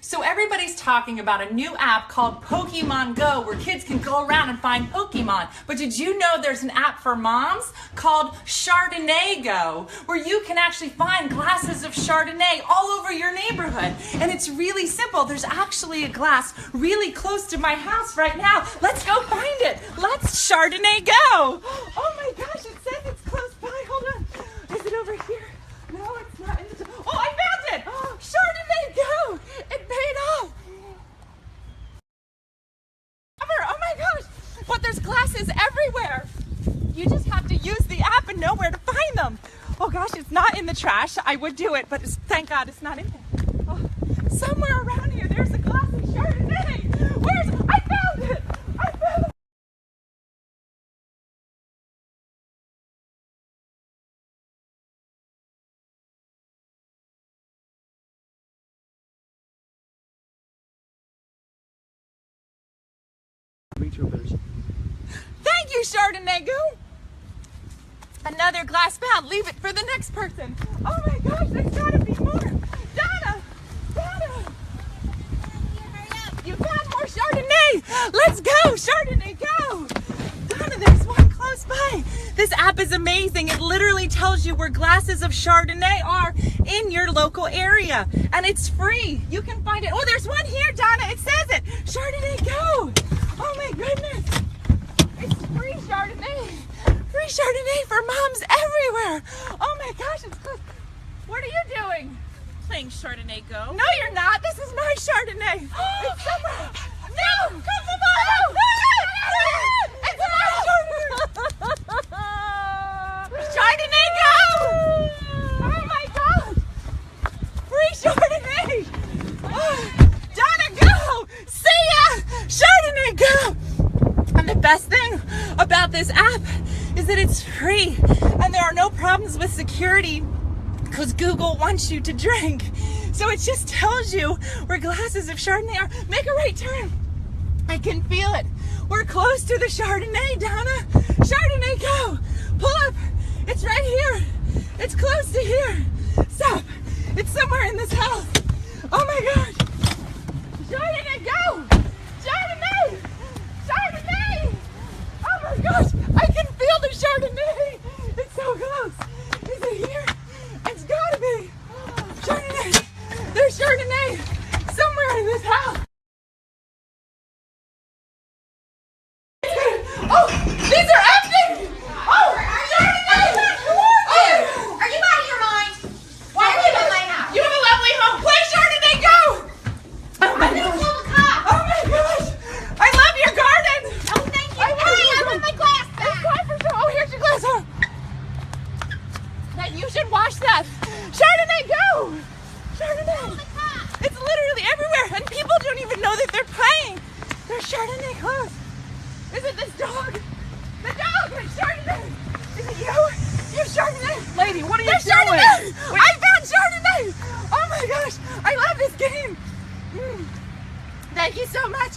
So everybody's talking about a new app called Pokemon Go where kids can go around and find Pokemon. But did you know there's an app for moms called Chardonnay Go where you can actually find glasses of Chardonnay all over your neighborhood? And it's really simple. There's actually a glass really close to my house right now. Let's go find it. Let's Chardonnay Go. Oh my gosh, it says it's close by. Hold on. Is it over here? No, it's not. Oh, I found it. Chardonnay Go. It paid off. Oh my gosh. But there's glasses everywhere. You just have to use the app and know where to find them. Oh gosh, it's not in the trash. I would do it, but thank God it's not in there. Oh, somewhere around here, there's a glass of Chardonnay. I found it. I found it. Thank you, Chardonnay Go. Another glass found. Leave it for the next person. Oh my gosh, there's gotta be more. Donna! You found more Chardonnay. Let's go, Chardonnay Go. Donna, there's one close by. This app is amazing. It literally tells you where glasses of Chardonnay are in your local area. And it's free. You can find it. Oh, there's one here, Donna. It says it. Chardonnay Go. Oh my goodness. It's free Chardonnay. Free Chardonnay for moms everywhere. Oh my gosh, it's close. What are you doing? Playing Chardonnay Go. No, you're not. This is my Chardonnay. It's somewhere. No! Come on! It's my Chardonnay! Chardonnay Go! Oh my gosh! Free Chardonnay! Donna, go! See ya! Chardonnay Go! And the best thing about this app is that it's free and there are no problems with security because Google wants you to drink. So it just tells you where glasses of Chardonnay are. Make a right turn. I can feel it. We're close to the Chardonnay, Donna. Chardonnay Go. Pull up. It's right here. It's close to here. Stop. It's somewhere in this house. Oh my gosh. Chardonnay Go. Chardonnay. Chardonnay. Oh my gosh. I can feel the Chardonnay. It's so close. Is it here? It's gotta be. Chardonnay. There's Chardonnay somewhere in this house. Oh, these are empty. Oh, Chardonnay. Oh, Are you out of your mind? Why are you in my house? you have a lovely home. Play Chardonnay Go. Oh my I'm gonna gosh. call the cops. Oh my gosh. I love your garden. Oh, thank you. I love Hey, your I want my glass back. Time for sure. Oh, here's your glass. Oh. That you should wash that. Chardonnay Go. Chardonnay. Call the cops. It's literally everywhere, and people don't even know that they're playing. There's Chardonnay close. Is it this dog? The dog with Chardonnay. Is it you? You're Chardonnay. Lady, what are you There's doing? Chardonnay. Wait. I found Chardonnay. Oh my gosh. I love this game. Thank you so much.